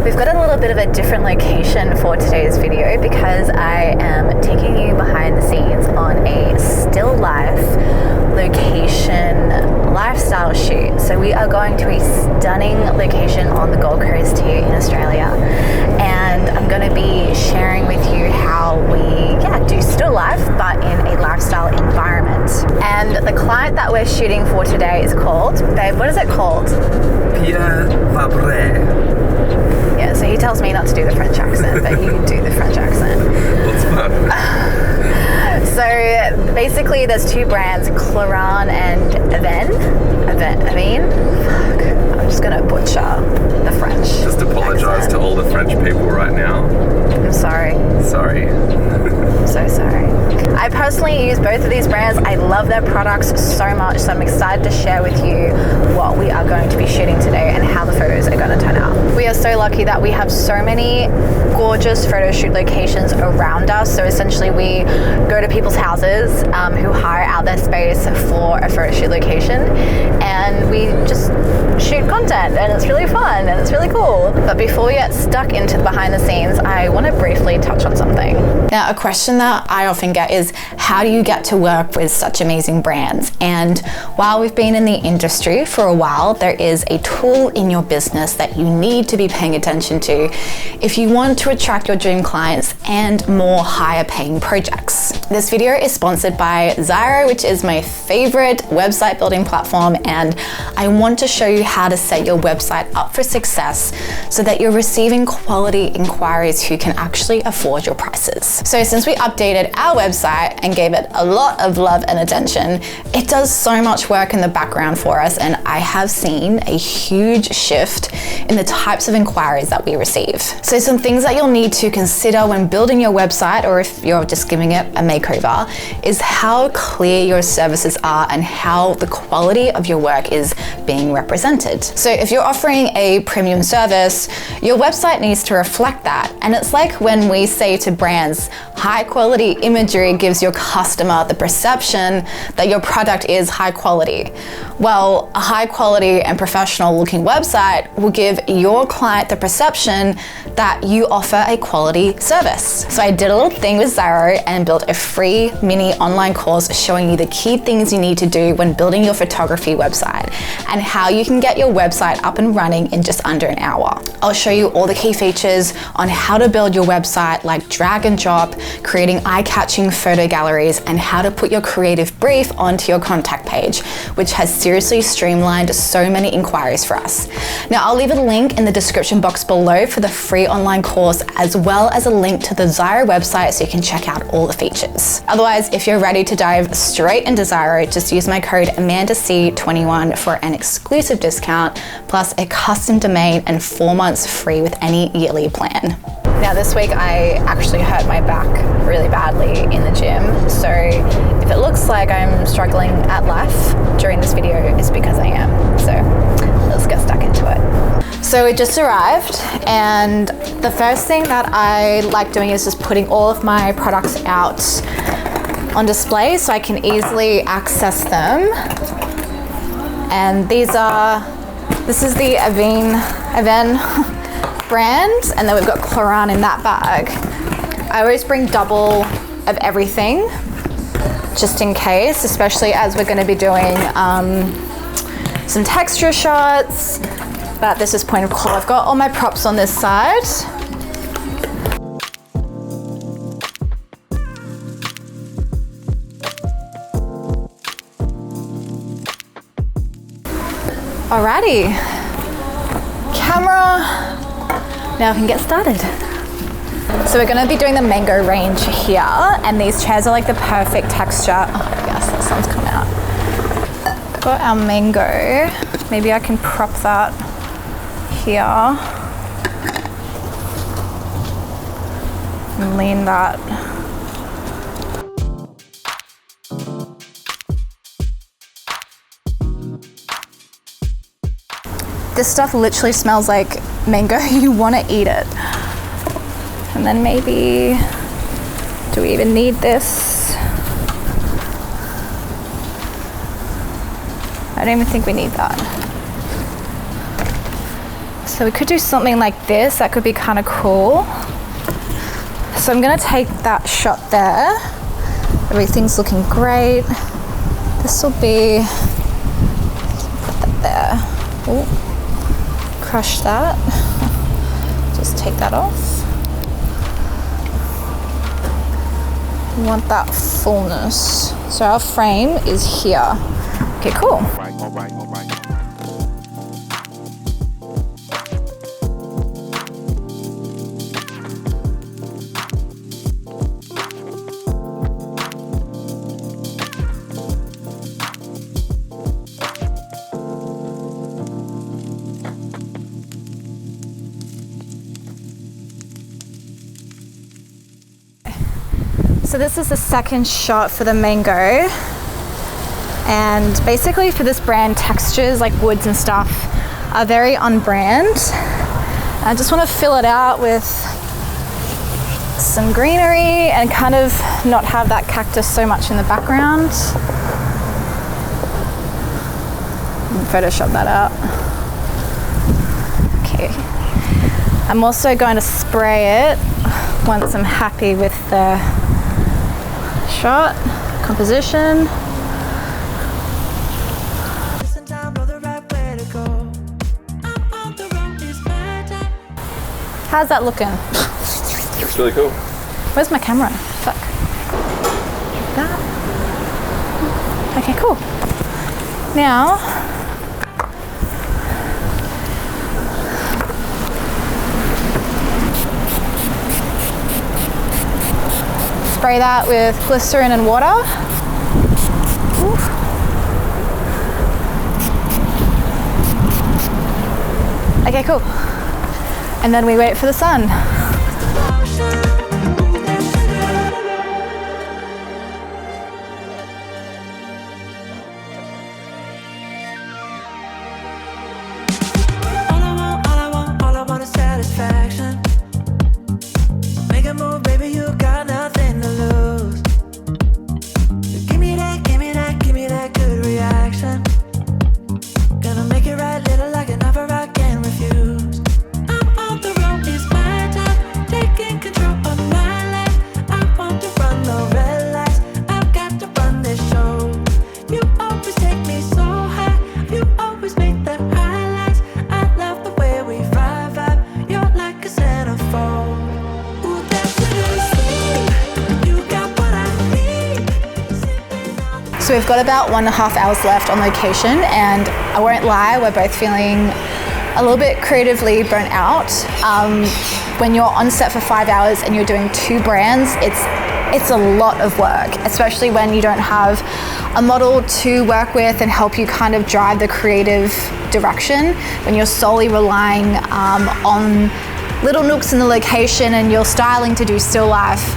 We've got a little bit of a different location for today's video because I am taking you behind the scenes on a still life location lifestyle shoot. So we are going to a stunning location on the Gold Coast here in Australia, and I'm going to be sharing with you how we do still life but in a lifestyle environment. And the client that we're shooting for today is called, babe, what is it called? Pierre Fabre. Yeah, so he tells me not to do the French accent, but you do the French accent. What's fun? So basically there's two brands, Klorane and Avene. Fuck, I'm just gonna butcher the French. Just apologise to all the French people right now. I'm sorry. Sorry. I'm so sorry. I personally use both of these brands. I love their products so much, so I'm excited to share with you what we are going to be shooting today and how the photos are going to turn out. We are so lucky that we have so many gorgeous photo shoot locations around us. So essentially we go to people's houses who hire out their space for a photo shoot location, and we just shoot content, and it's really fun and it's really cool. But before we get stuck into the behind the scenes, I want to briefly touch on something. Now, a question that I often get is, how do you get to work with such amazing brands? And while we've been in the industry for a while, there is a tool in your business that you need to be paying attention to if you want to attract your dream clients and more higher paying projects. This video is sponsored by Xyro, which is my favorite website building platform, and I want to show you how to set your website up for success so that you're receiving quality inquiries who can actually afford your prices. So since we updated our website and gave it a lot of love and attention, it does so much work in the background for us, and I have seen a huge shift in the types of inquiries that we receive. So some things that you'll need to consider when building your website, or if you're just giving it a makeover, is how clear your services are and how the quality of your work is being represented. So if you're offering a premium service, your website needs to reflect that. And it's like when we say to brands, high quality imagery gives your customer the perception that your product is high quality. Well, a high quality and professional looking website will give your client the perception that you offer a quality service. So I did a little thing with Xyro and built a free mini online course showing you the key things you need to do when building your photography website and how you can get your website up and running in just under an hour. I'll show you all the key features on how to build your website, like drag and drop, creating eye-catching photo galleries, and how to put your creative brief onto your contact page, which has seriously streamlined so many inquiries for us. Now, I'll leave a link in the description box below for the free online course, as well as a link to the Xyro website so you can check out all the features. Otherwise, if you're ready to dive straight into Xyro, just use my code AmandaC21 for an exclusive discount, plus a custom domain and 4 months free with any yearly plan. Now this week I actually hurt my back really badly in the gym, so if it looks like I'm struggling at life during this video, it's because I am. So let's get stuck into it. So it just arrived, and the first thing that I like doing is just putting all of my products out on display so I can easily access them. And this is the Avene brand, and then we've got Klorane in that bag. I always bring double of everything just in case, especially as we're going to be doing some texture shots, but this is point of call. I've got all my props on this side. Alrighty, camera. Now I can get started. So we're gonna be doing the mango range here, and these chairs are like the perfect texture. Oh yes, the sun's coming out. Got our mango. Maybe I can prop that here. And lean that. This stuff literally smells like mango. You want to eat it. And then maybe, do we even need this? I don't even think we need that. So we could do something like this. That could be kind of cool. So I'm gonna take that shot there. Everything's looking great. This will be, put that there. Ooh. Crush that. Just take that off. We want that fullness. So our frame is here. Okay, cool. All right. So this is the second shot for the mango, and basically for this brand, textures like woods and stuff are very on brand. I just want to fill it out with some greenery and kind of not have that cactus so much in the background. Photoshop that out. Okay. I'm also going to spray it once I'm happy with the shot, composition. How's that looking? Looks really cool. Where's my camera? Fuck. That. Okay, cool. Now, spray that with glycerin and water. Oof. Okay, cool. And then we wait for the sun. All I want is satisfaction. Make a move, baby, you got nothing to lose. Give me that good reaction. Gonna make it right, little like an offer I can't refuse. I'm on the road, it's my time, taking control of my life. I want to run the red lights, I've got to run this show. You always take me so high, you always make the highlights. I love the way we vibe, you're like a centerfold. Ooh, that's it, you got what I need. So we've got about 1.5 hours left on location, and I won't lie, we're both feeling a little bit creatively burnt out. When you're on set for 5 hours and you're doing 2 brands, it's a lot of work, especially when you don't have a model to work with and help you kind of drive the creative direction. When you're solely relying on little nooks in the location and you're styling to do still life,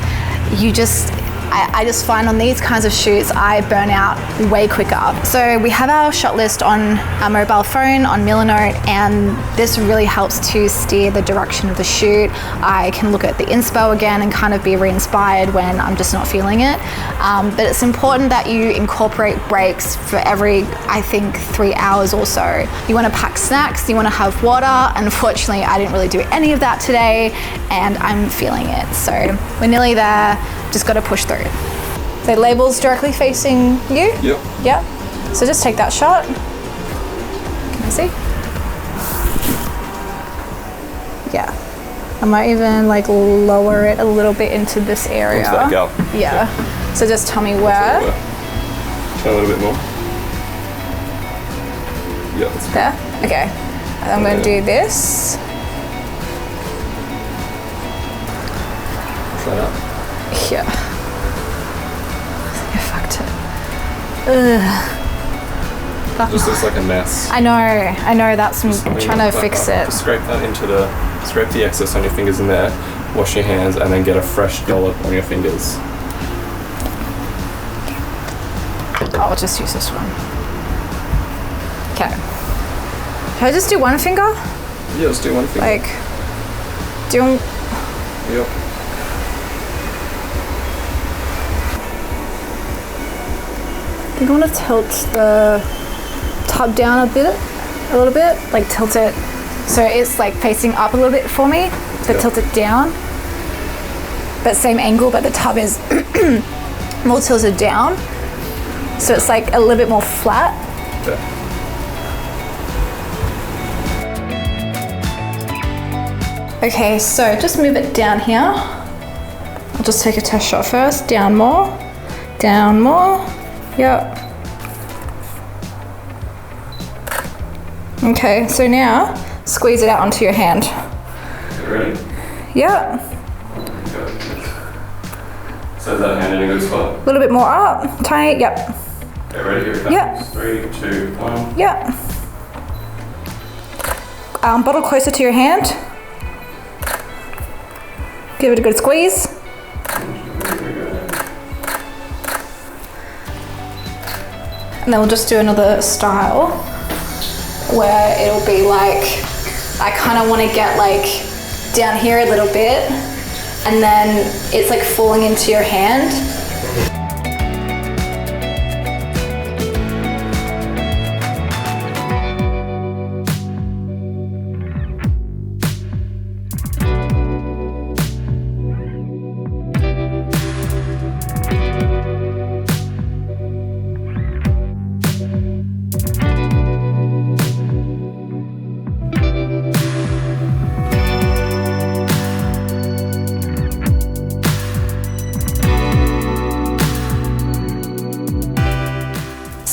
I just find on these kinds of shoots, I burn out way quicker. So we have our shot list on our mobile phone, on Milanote, and this really helps to steer the direction of the shoot. I can look at the inspo again and kind of be re-inspired when I'm just not feeling it. But it's important that you incorporate breaks for every, I think, 3 hours or so. You want to pack snacks, you want to have water. Unfortunately, I didn't really do any of that today, and I'm feeling it. So we're nearly there, just got to push through. The label's directly facing you? Yep. Yep. So just take that shot. Can I see? Yeah. I might even like lower it a little bit into this area. Into that gap. Yeah. Okay. So just tell me where. Try a little bit more. Yeah, that's There? Okay. And I'm going to do this. Try that. Yeah. I fucked it. Ugh. Just looks like a mess. I know, that's me Just trying clean to that fix up. it. Scrape that scrape the excess on your fingers in there, wash your hands, and then get a fresh dollop on your fingers. I'll just use this one. Okay. Can I just do one finger? Yeah, let's do one finger. Like, doing. Yep. I think I want to tilt the tub down a little bit, like tilt it So it's like facing up a little bit for me, but tilt it down. But same angle, but the tub is more tilted down. So it's like a little bit more flat. Okay, so just move it down here. I'll just take a test shot first. Down more. Down more. Yep. Okay, so now squeeze it out onto your hand. You ready? Yep. So is that hand in a good spot? A little bit more up. Tight. Yep. Okay, ready? Here it comes. Yep. 3, 2, 1. Yep. Bottle closer to your hand. Give it a good squeeze. And then we'll just do another style where it'll be like, I kind of want to get like down here a little bit, and then it's like falling into your hand.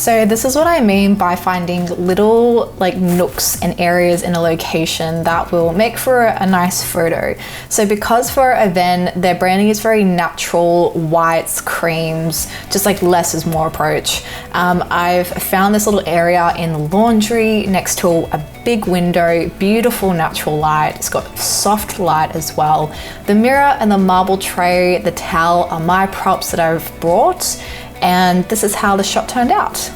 So this is what I mean by finding little like nooks and areas in a location that will make for a nice photo. So because for Avene, their branding is very natural, whites, creams, just like less is more approach. I've found this little area in the laundry next to a big window, beautiful natural light. It's got soft light as well. The mirror and the marble tray, the towel are my props that I've brought. And this is how the shot turned out.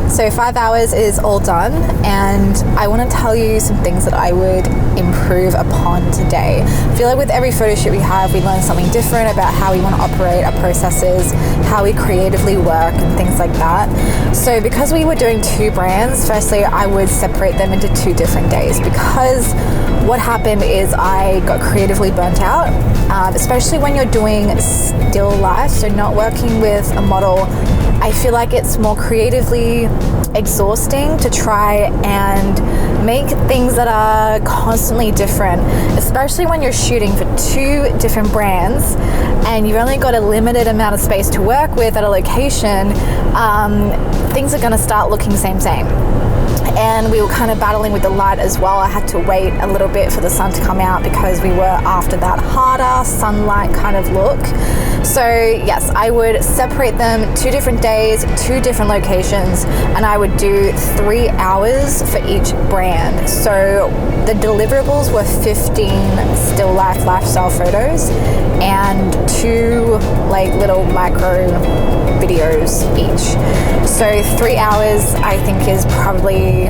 So 5 hours is all done, and I want to tell you some things that I would improve upon today. I feel like with every photo shoot we have, we learn something different about how we want to operate our processes, how we creatively work and things like that. So because we were doing 2 brands, firstly I would separate them into 2 different days, because what happened is I got creatively burnt out, especially when you're doing still life, so not working with a model. I feel like it's more creatively exhausting to try and make things that are constantly different, especially when you're shooting for 2 different brands and you've only got a limited amount of space to work with at a location. Things are going to start looking same. And we were kind of battling with the light as well. I had to wait a little bit for the sun to come out because we were after that harder sunlight kind of look. So yes, I would separate them 2 different days, 2 different locations, and I would do 3 hours for each brand. So the deliverables were 15 still life lifestyle photos and 2 like little micro videos each. So 3 hours I think is probably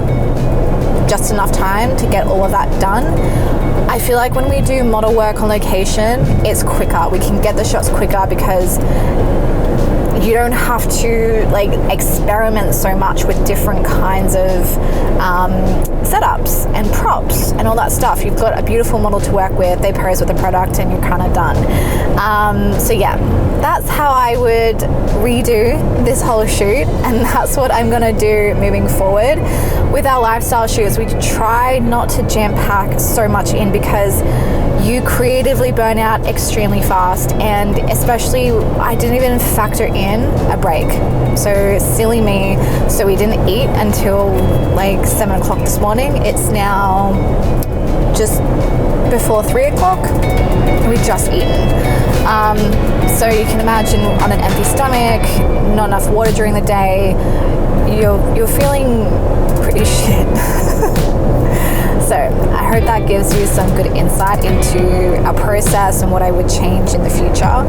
just enough time to get all of that done. I feel like when we do model work on location, it's quicker. We can get the shots quicker because you don't have to like experiment so much with different kinds of setups and props and all that stuff. You've got a beautiful model to work with, they pose with the product, and you're kind of done. So yeah, that's how I would redo this whole shoot, and that's what I'm gonna do moving forward. With our lifestyle shoots, we try not to jam pack so much in because you creatively burn out extremely fast, and especially I didn't even factor in a break. So silly me. So we didn't eat until like 7 o'clock this morning. It's now just before 3 o'clock. We've just eaten. So you can imagine on an empty stomach, not enough water during the day, you're feeling pretty shit. So I hope that gives you some good insight into our process and what I would change in the future.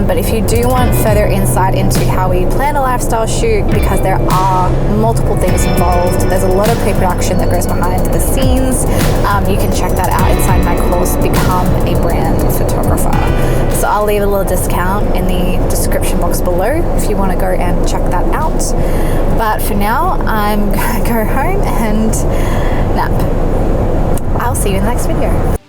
But if you do want further insight into how we plan a lifestyle shoot, because there are multiple things involved, there's a lot of pre-production that goes behind the scenes, you can check that out inside my course, Become a Brand Photographer. So I'll leave a little discount in the description box below if you want to go and check that out. But for now, I'm going to go home and nap. I'll see you in the next video.